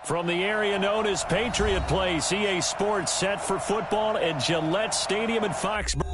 From the area known as Patriot Place, EA Sports set for football at Gillette Stadium in Foxborough.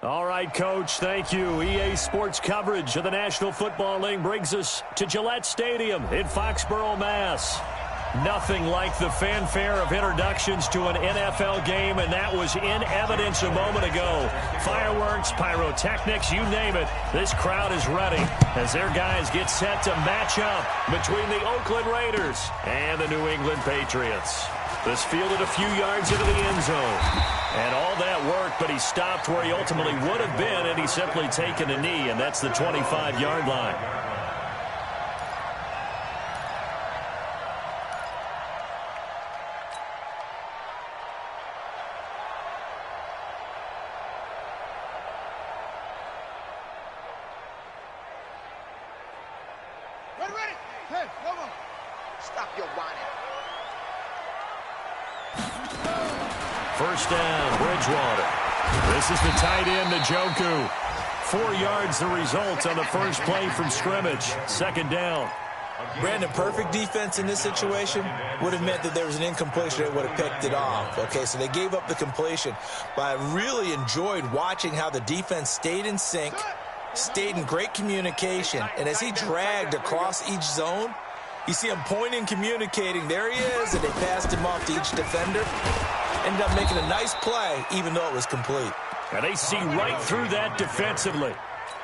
All right, Coach, thank you. EA Sports coverage of the National Football League brings us to Gillette Stadium in Foxborough, Mass. Nothing like the fanfare of introductions to an NFL game, and that was in evidence a moment ago. Fireworks, pyrotechnics, you name it. This crowd is ready as their guys get set to match up between the Oakland Raiders and the New England Patriots. This fielded a few yards into the end zone. And all that work, but he stopped where he ultimately would have been, and he's simply taken a knee, and that's the 25-yard line. Ready. Hey, come on. Stop your whining. First down, Bridgewater. This is the tight end, Njoku. 4 yards the result on the first play from scrimmage. Second down. Brandon, perfect defense in this situation would have meant that there was an incompletion that would have picked it off. Okay, so they gave up the completion. But I really enjoyed watching how the defense stayed in sync, stayed in great communication. And as he dragged across each zone, you see him pointing, communicating. There he is, and they passed him off to each defender. Ended up making a nice play, even though it was complete. And they see right through that defensively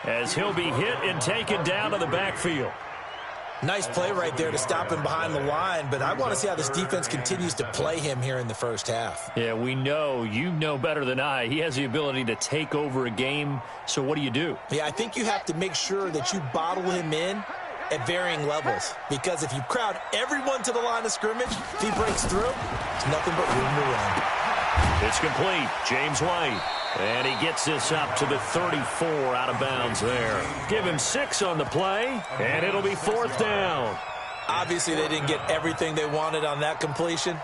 as he'll be hit and taken down to the backfield. Nice play right there to stop him behind the line, but I want to see how this defense continues to play him here in the first half. Yeah, we know. You know better than I. He has the ability to take over a game, so what do you do? Yeah, I think you have to make sure that you bottle him in at varying levels, because if you crowd everyone to the line of scrimmage, if he breaks through, it's nothing but room to run. It's complete. James White. And he gets this up to the 34 out of bounds there. Give him 6 on the play, and it'll be fourth down. Obviously, they didn't get everything they wanted on that completion,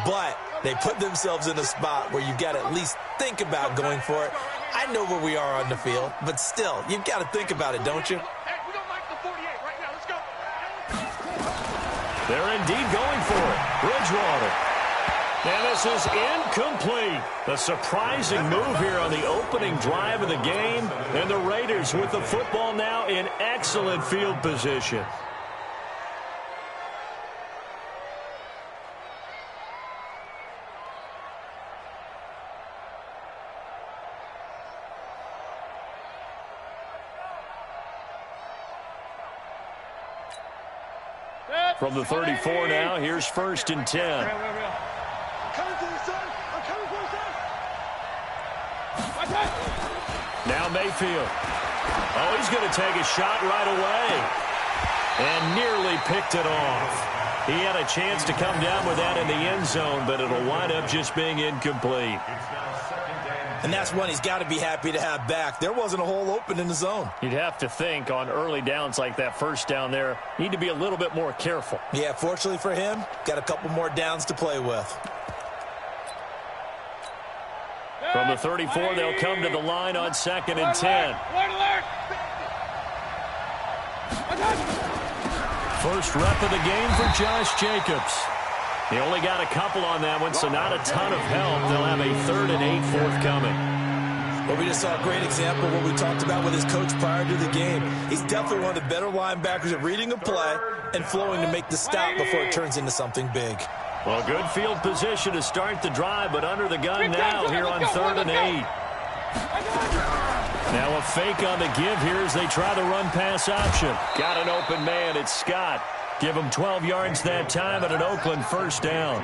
but they put themselves in a spot where you've got to at least think about going for it. I know where we are on the field, but still, you've got to think about it, don't you? They're indeed going for it. Bridgewater. And this is incomplete. A surprising move here on the opening drive of the game. And the Raiders with the football now in excellent field position. From the 34 now, here's 1st and 10. Now Mayfield. Oh, he's going to take a shot right away. And nearly picked it off. He had a chance to come down with that in the end zone, but it'll wind up just being incomplete. And that's one he's got to be happy to have back. There wasn't a hole open in the zone. You'd have to think on early downs like that first down there, need to be a little bit more careful. Yeah, fortunately for him, got a couple more downs to play with. From the 34, they'll come to the line on 2nd and 10. First rep of the game for Josh Jacobs. He only got a couple on that one, so not a ton of help. They'll have a 3rd and 8 forthcoming. Well, we just saw a great example of what we talked about with his coach prior to the game. He's definitely one of the better linebackers at reading a play and flowing to make the stop before it turns into something big. Well, good field position to start the drive, but under the gun now here on 3rd and 8. Now a fake on the give here as they try the run-pass option. Got an open man. It's Scott. Give him 12 yards that time at an Oakland 1st down.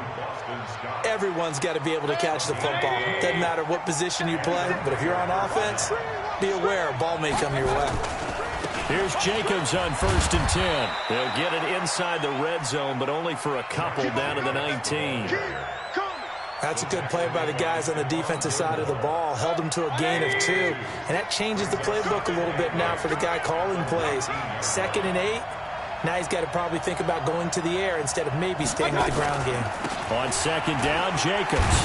Everyone's got to be able to catch the football. Doesn't matter what position you play, but if you're on offense, be aware a ball may come your way. Here's Jacobs on 1st and 10. They'll get it inside the red zone, but only for a couple down to the 19. That's a good play by the guys on the defensive side of the ball. Held them to a gain of 2. And that changes the playbook a little bit now for the guy calling plays. 2nd and 8. Now he's got to probably think about going to the air instead of maybe staying with the ground game. On 2nd down, Jacobs.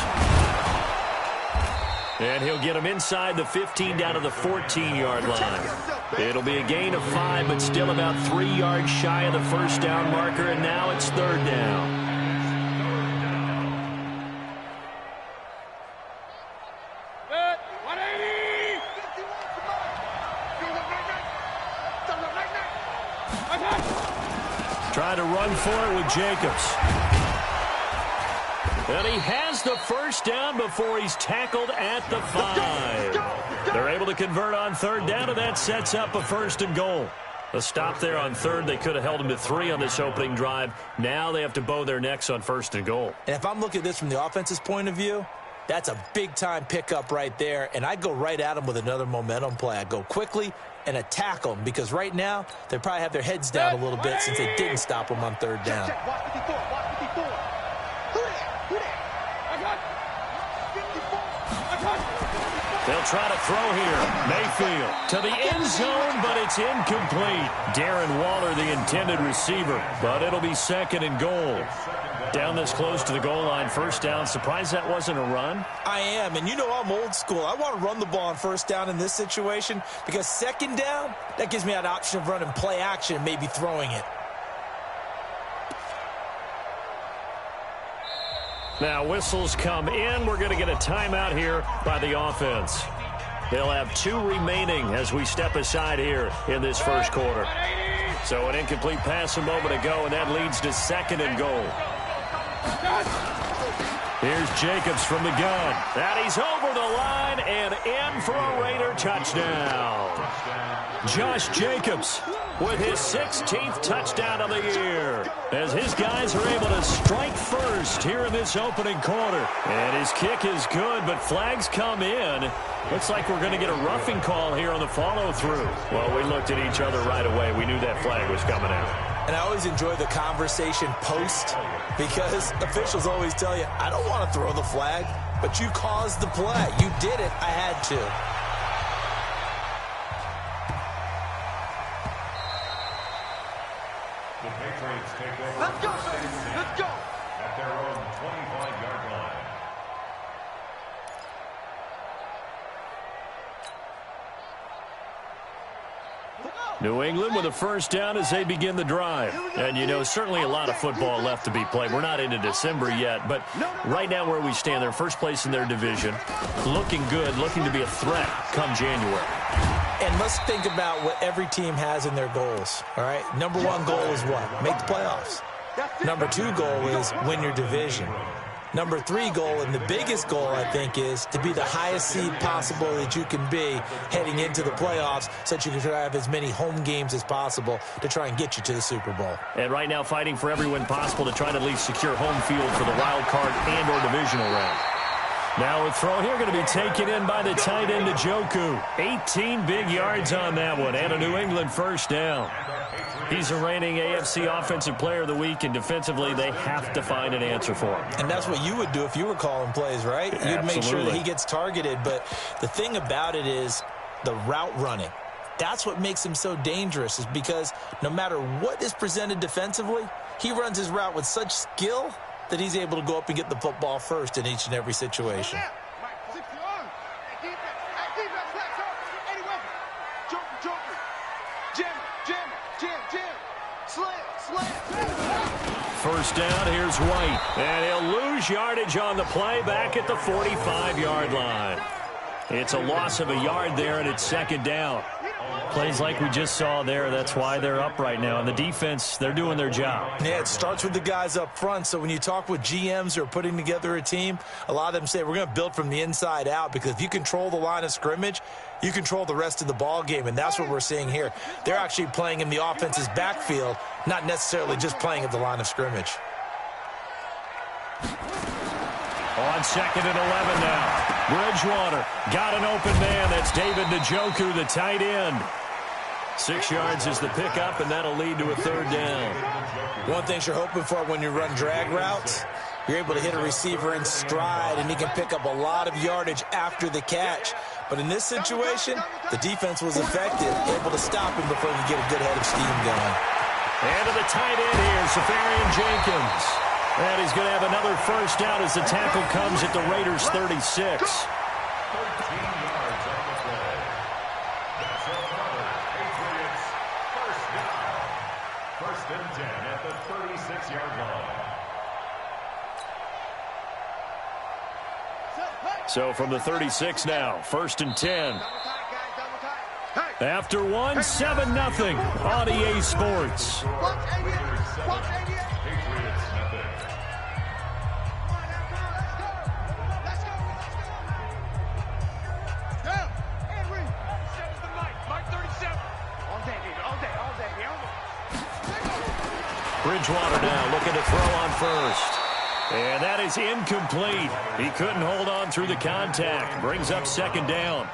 And he'll get him inside the 15 down to the 14-yard line. It'll be a gain of 5, but still about 3 yards shy of the 1st down marker, and now it's 3rd down. Try to run for it with Jacobs. And he has the 1st down before he's tackled at the 5. They're able to convert on 3rd down, and that sets up a 1st and goal. A stop there on 3rd. They could have held him to 3 on this opening drive. Now they have to bow their necks on 1st and goal. And if I'm looking at this from the offense's point of view, that's a big-time pickup right there, and I'd go right at him with another momentum play. I'd go quickly and attack them, because right now they probably have their heads down a little bit since they didn't stop them on 3rd down. They'll try to throw here. Mayfield to the end zone, but it's incomplete. Darren Waller, the intended receiver, but it'll be 2nd and goal. Down this close to the goal line, 1st down. Surprised that wasn't a run? I am, and you know I'm old school. I want to run the ball on 1st down in this situation, because 2nd down, that gives me an option of running play action and maybe throwing it. Now whistles come in. We're going to get a timeout here by the offense. They'll have 2 remaining as we step aside here in this 1st quarter. So an incomplete pass a moment ago, and that leads to 2nd and goal. Here's Jacobs from the gun. And he's over the line and in for a Raider touchdown. Josh Jacobs with his 16th touchdown of the year, as his guys are able to strike first here in this opening quarter. And his kick is good, but flags come in. Looks like we're going to get a roughing call here on the follow-through. Well, we looked at each other right away. We knew that flag was coming out. And I always enjoy the conversation post, because officials always tell you, I don't want to throw the flag, but you caused the play. You did it. I had to. The Patriots take over. Let's go, baby. Let's go. At their own 25-yard line. New England with a 1st down as they begin the drive. And, you know, certainly a lot of football left to be played. We're not into December yet, but right now where we stand, they're first place in their division, looking good, looking to be a threat come January. And let's think about what every team has in their goals, all right? Number 1 goal is what? Make the playoffs. Number 2 goal is win your division. Number 3 goal, and the biggest goal, I think, is to be the highest seed possible that you can be heading into the playoffs, so that you can try to have as many home games as possible to try and get you to the Super Bowl. And right now fighting for every win possible to try to at least secure home field for the wild card and or divisional round. Now a throw here going to be taken in by the tight end Njoku. 18 big yards on that one, and a New England 1st down. He's a reigning AFC Offensive Player of the Week, and defensively they have to find an answer for him. And that's what you would do if you were calling plays, right? Absolutely. You'd make sure that he gets targeted. But the thing about it is the route running. That's what makes him so dangerous, is because no matter what is presented defensively, he runs his route with such skill that he's able to go up and get the football first in each and every situation. first down. Here's White. And he'll lose yardage on the play back at the 45-yard line. It's a loss of a yard there, and it's second down. Plays like we just saw there. That's why they're up right now. And the defense, they're doing their job. Yeah, it starts with the guys up front. So when you talk with GMs who are putting together a team, a lot of them say we're going to build from the inside out, because if you control the line of scrimmage, you control the rest of the ball game, and that's what we're seeing here. They're actually playing in the offense's backfield, not necessarily just playing at the line of scrimmage. On second and 11 now. Bridgewater got an open man. That's David Njoku, the tight end. 6 yards is the pickup, and that'll lead to a third down. One thing you're hoping for when you run drag routes, you're able to hit a receiver in stride, and he can pick up a lot of yardage after the catch. But in this situation, the defense was effective, able to stop him before he could get a good head of steam going. And to the tight end here, Safarian Jenkins. And he's going to have another first down as the tackle comes at the Raiders' 36. 13 yards on the play. That's another Patriots first down. First and 10 at the 36-yard line. So from the 36 now, first and 10. After one, 7-0 on EA Sports. Patriots nothing. Bridgewater now looking to throw on first. And that is incomplete. He couldn't hold on through the contact. Brings up second down.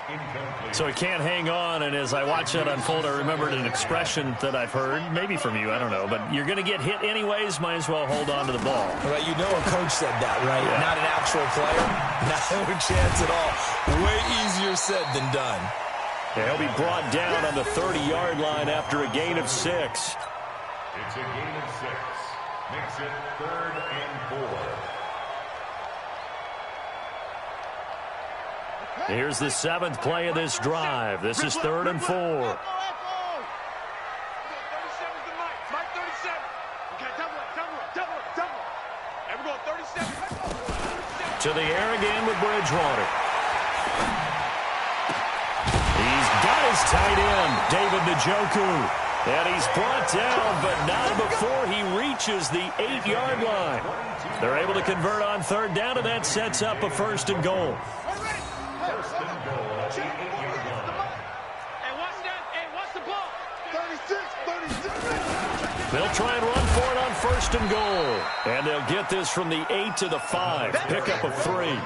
So he can't hang on, and as I watch that unfold, I remembered an expression that I've heard, maybe from you, I don't know, but you're going to get hit anyways, might as well hold on to the ball. Well, you know a coach said that, right? Yeah. Not an actual player. No chance at all. Way easier said than done. Yeah, he'll be brought down on the 30-yard line after a gain of 6. It's a gain of 6. Makes it 3rd and 4. Here's the 7th play of this drive. This is 3rd and 4. To the air again with Bridgewater. He's got his tight end, David Njoku. And he's brought down, but not before he reaches the 8-yard line. They're able to convert on third down, and that sets up a first and goal. First and goal at the 8-yard line. Hey, watch that. Hey, watch the ball. 36. They'll try and run for it on first and goal. And they'll get this from the 8 to the 5. Pickup of 3.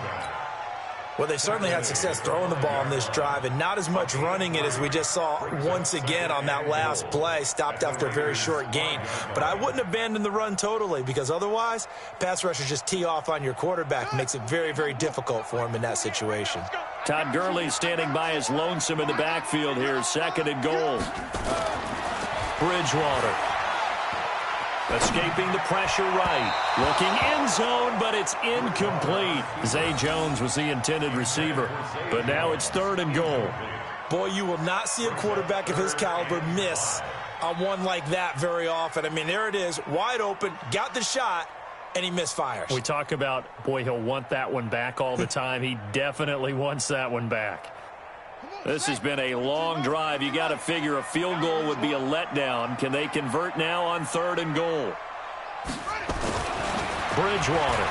Well, they've certainly had success throwing the ball on this drive, and not as much running it as we just saw once again on that last play, stopped after a very short gain. But I wouldn't abandon the run totally, because otherwise, pass rushers just tee off on your quarterback. Makes it very, very difficult for him in that situation. Todd Gurley standing by as lonesome in the backfield here. 2nd and goal. Bridgewater. Escaping the pressure right. Looking end zone, but it's incomplete. Zay Jones was the intended receiver, but now it's 3rd and goal. Boy, you will not see a quarterback of his caliber miss on one like that very often. I mean, there it is, wide open, got the shot, and he misfires. We talk about, boy, he'll want that one back all the time. He definitely wants that one back. This has been a long drive. You got to figure a field goal would be a letdown. Can they convert now on 3rd and goal? Bridgewater.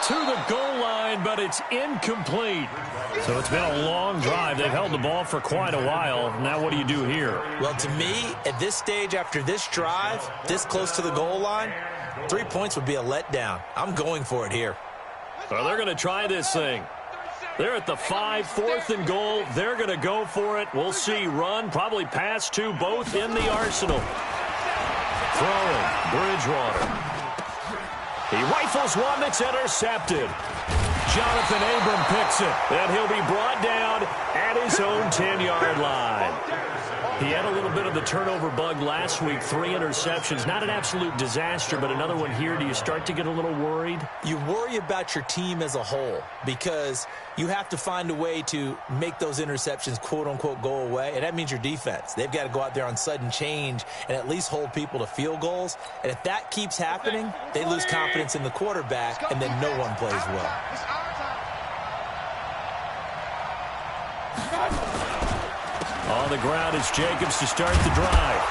To the goal line, but it's incomplete. So it's been a long drive. They've held the ball for quite a while. Now what do you do here? Well, to me, at this stage, after this drive, this close to the goal line, 3 points would be a letdown. I'm going for it here. Well, they're going to try this thing. They're at the 5, 4th and goal. They're going to go for it. We'll see. Run, probably pass to both in the arsenal. Throwing, Bridgewater. He rifles one that's intercepted. Jonathan Abram picks it, and he'll be brought down at his own 10-yard line. He had a little bit of the turnover bug last week, 3 interceptions. Not an absolute disaster, but another one here. Do you start to get a little worried? You worry about your team as a whole because you have to find a way to make those interceptions, quote-unquote, go away, and that means your defense. They've got to go out there on sudden change and at least hold people to field goals, and if that keeps happening, they lose confidence in the quarterback, and then no one plays well. On the ground is Jacobs to start the drive.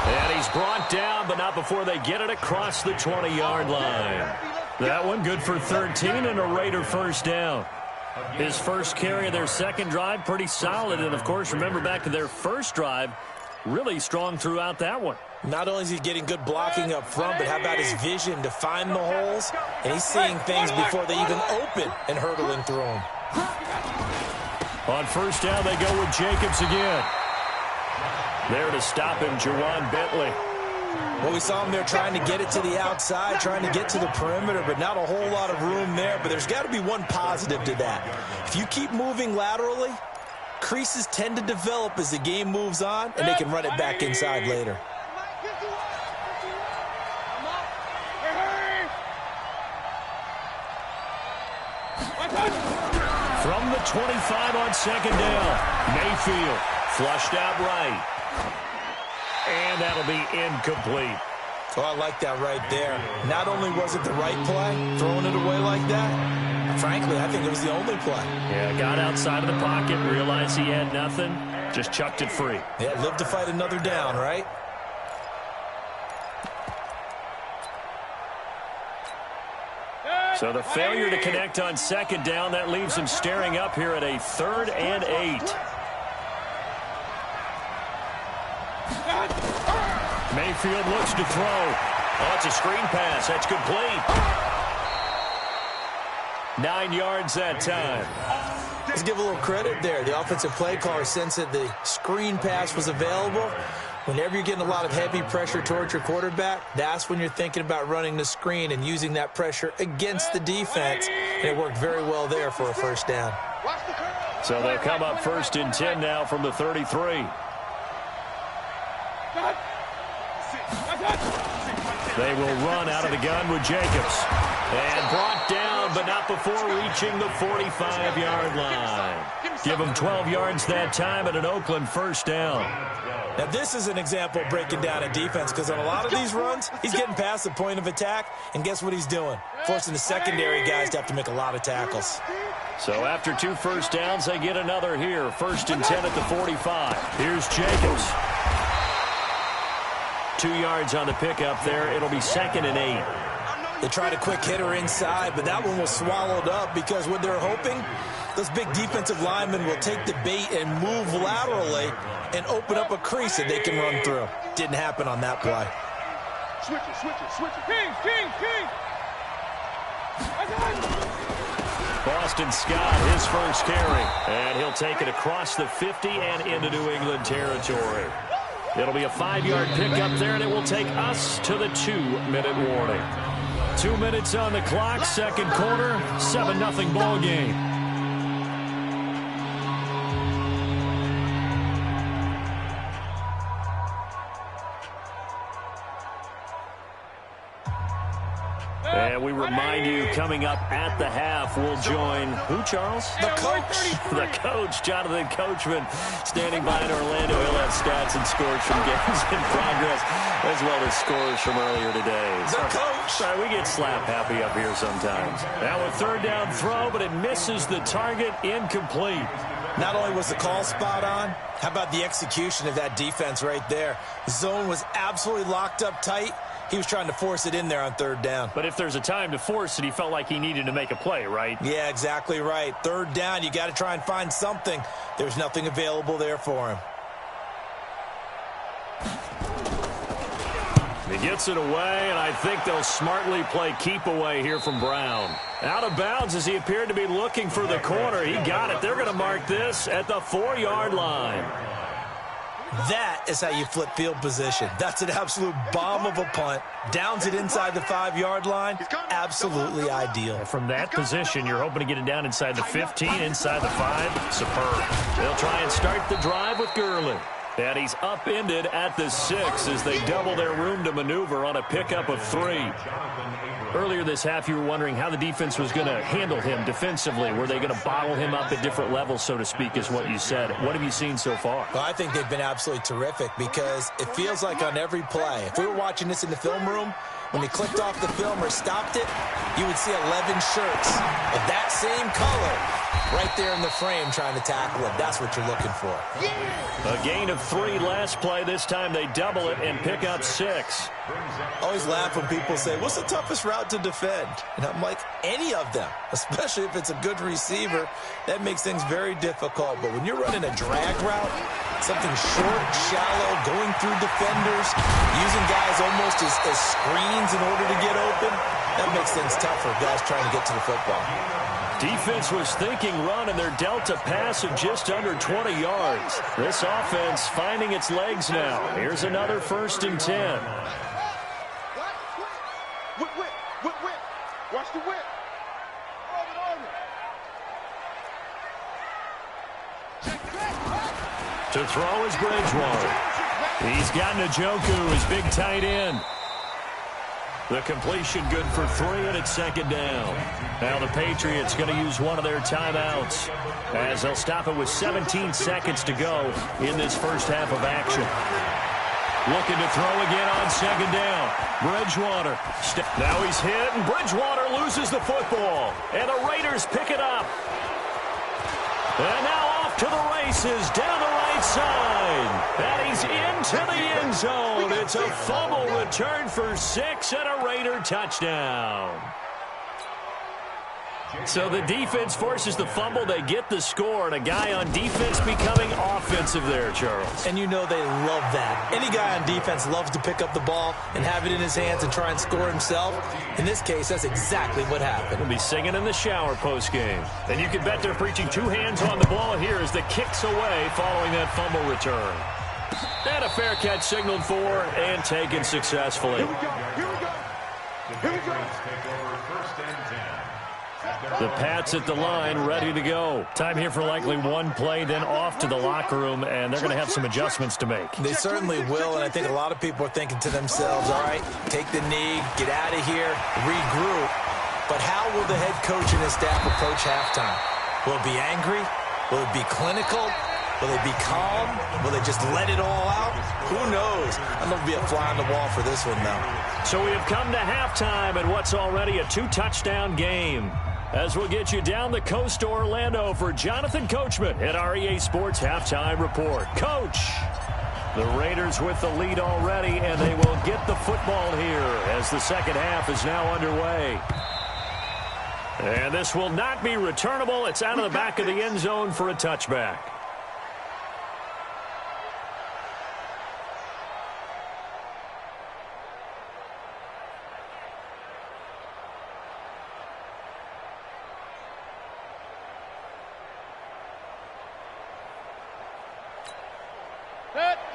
And he's brought down, but not before they get it across the 20-yard line. That one good for 13 and a Raider first down. His first carry of their second drive, pretty solid. And, of course, remember back to their first drive, really strong throughout that one. Not only is he getting good blocking up front, but how about his vision to find the holes? And he's seeing things before they even open and hurdling through them. On first down, they go with Jacobs again. There to stop him, Juwan Bentley. Well, we saw him there trying to get it to the outside, trying to get to the perimeter, but not a whole lot of room there. But there's got to be one positive to that. If you keep moving laterally, creases tend to develop as the game moves on, and they can run it back inside later. From the 25 on second down, Mayfield flushed out right. And that'll be incomplete. Oh, I like that right there. Not only was it the right play, throwing it away like that, frankly, I think it was the only play. Yeah, got outside of the pocket, realized he had nothing, just chucked it free. Yeah, lived to fight another down, right? So the failure to connect on second down, that leaves him staring up here at a 3rd and 8. Mayfield looks to throw. Oh, it's a screen pass. That's complete. 9 yards that time. Let's give a little credit there. The offensive play caller sensed that the screen pass was available. Whenever you're getting a lot of heavy pressure towards your quarterback, that's when you're thinking about running the screen and using that pressure against the defense. And it worked very well there for a first down. So they'll come up 1st and 10 now from the 33. They will run out of the gun with Jacobs. And brought down, but not before reaching the 45-yard line. Give him 12 yards that time at an Oakland first down. Now, this is an example of breaking down a defense because on a lot of these runs, he's getting past the point of attack, and guess what he's doing? Forcing the secondary guys to have to make a lot of tackles. So after 2 first downs, they get another here. 1st and 10 at the 45. Here's Jacobs. 2 yards on the pickup there. It'll be 2nd and 8. They tried a quick hitter inside, but that one was swallowed up because what they're hoping, those big defensive linemen will take the bait and move laterally and open up a crease that they can run through. Didn't happen on that play. Switch it. King. Boston Scott, his first carry. And he'll take it across the 50 and into New England territory. It'll be a 5-yard pickup there, and it will take us to the 2-minute warning. 2 minutes on the clock, second quarter, 7-0 ball game. And we remind you, coming up at the half, we'll join who, Charles? The coach. The coach, Jonathan Coachman, standing by in Orlando. He'll have stats and scores from games in progress, as well as scores from earlier today. The coach. Sorry, we get slap happy up here sometimes. Now a 3rd down throw, but it misses the target, incomplete. Not only was the call spot on, how about the execution of that defense right there? Zone was absolutely locked up tight. He was trying to force it in there on 3rd down. But if there's a time to force it, he felt like he needed to make a play, right? Yeah, exactly right. 3rd down, you got to try and find something. There's nothing available there for him. He gets it away, and I think they'll smartly play keep away here from Brown. Out of bounds as he appeared to be looking for the corner. He got it. They're going to mark this at the 4-yard line. That is how you flip field position. That's an absolute bomb of a punt. Downs it inside the 5-yard line. Absolutely ideal. From that position, you're hoping to get it down inside the 15, inside the 5. Superb. They'll try and start the drive with Gurley. And he's upended at the 6 as they double their room to maneuver on a pickup of 3. Earlier this half, you were wondering how the defense was going to handle him defensively. Were they going to bottle him up at different levels, so to speak, is what you said. What have you seen so far? Well, I think they've been absolutely terrific because it feels like on every play, if we were watching this in the film room, when he clicked off the film or stopped it, you would see 11 shirts of that same color right there in the frame trying to tackle it. That's what you're looking for. A gain of 3 last play. This time they double it and pick up 6. I always laugh when people say, what's the toughest route to defend? And I'm like, any of them, especially if it's a good receiver. That makes things very difficult. But when you're running a drag route, something short, shallow, going through defenders, using guys almost as screens in order to get open, that makes things tough for guys trying to get to the football. Defense was thinking run, and they're dealt a pass of just under 20 yards. This offense finding its legs now. Here's another 1st and 10. Whip. Watch the whip. To throw is Bridgewater. He's got Njoku, his big tight end. The completion good for 3, and it's 2nd down. Now the Patriots going to use one of their timeouts as they'll stop it with 17 seconds to go in this first half of action. Looking to throw again on 2nd down. Bridgewater. Now he's hit, and Bridgewater loses the football. And the Raiders pick it up. And now off to the races down the right side. And he's into the end zone. It's a fumble return for 6 and a Raider touchdown. So the defense forces the fumble. They get the score, and a guy on defense becoming offensive there, Charles. And you know they love that. Any guy on defense loves to pick up the ball and have it in his hands and try and score himself. In this case, that's exactly what happened. He'll be singing in the shower post-game. And you can bet they're preaching 2 hands on the ball here as the kick's away following that fumble return. And a fair catch signaled for and taken successfully. Here we go. The Pats at the line, ready to go. Time here for likely one play, then off to the locker room, and they're going to have some adjustments to make. They certainly will, and I think a lot of people are thinking to themselves, all right, take the knee, get out of here, regroup. But how will the head coach and his staff approach halftime? Will it be angry? Will it be clinical? Will they be calm? Will they just let it all out? Who knows? I know it'll be a fly on the wall for this one, though. So we have come to halftime in what's already a 2-touchdown game. As we'll get you down the coast to Orlando for Jonathan Coachman at our EA Sports Halftime Report. Coach, the Raiders with the lead already, and they will get the football here as the second half is now underway. And this will not be returnable. It's out of the back of the end zone for a touchback.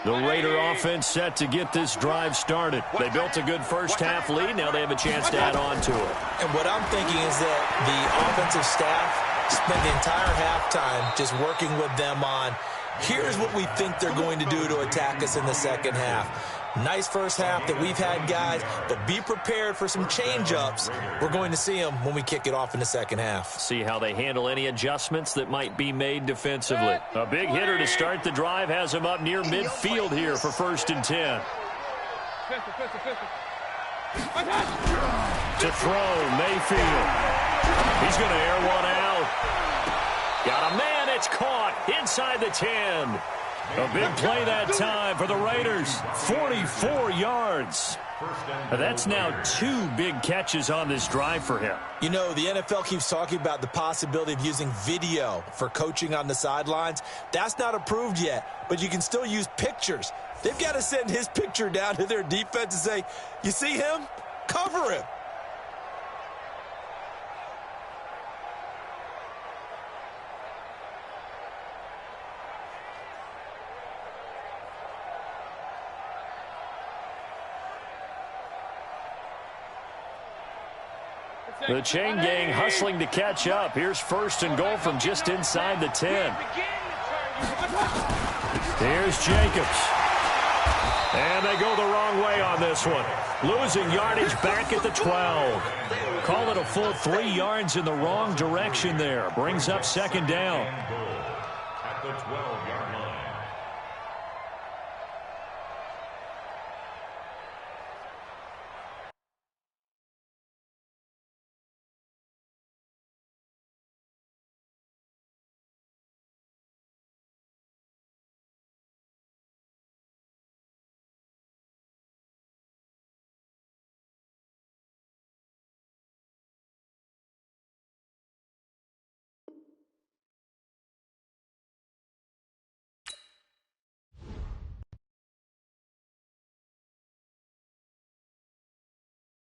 The Raider offense set to get this drive started. They built a good first-half lead. Now they have a chance to add on to it. And what I'm thinking is that the offensive staff spent the entire halftime just working with them on, here's what we think they're going to do to attack us in the second half. Nice first half that we've had, guys, but be prepared for some change-ups. We're going to see them when we kick it off in the second half. See how they handle any adjustments that might be made defensively. A big hitter to start the drive has him up near midfield here for 1st and 10. To throw, Mayfield. He's going to air one out. Got a man, it's caught inside the 10. A big play that time for the Raiders. 44 yards. That's now 2 big catches on this drive for him. You know, the NFL keeps talking about the possibility of using video for coaching on the sidelines. That's not approved yet, but you can still use pictures. They've got to send his picture down to their defense and say, you see him? Cover him. The chain gang hustling to catch up. Here's 1st and goal from just inside the 10. Here's Jacobs. And they go the wrong way on this one. Losing yardage back at the 12. Call it a full 3 yards in the wrong direction there. Brings up second down. At the 12-yard line.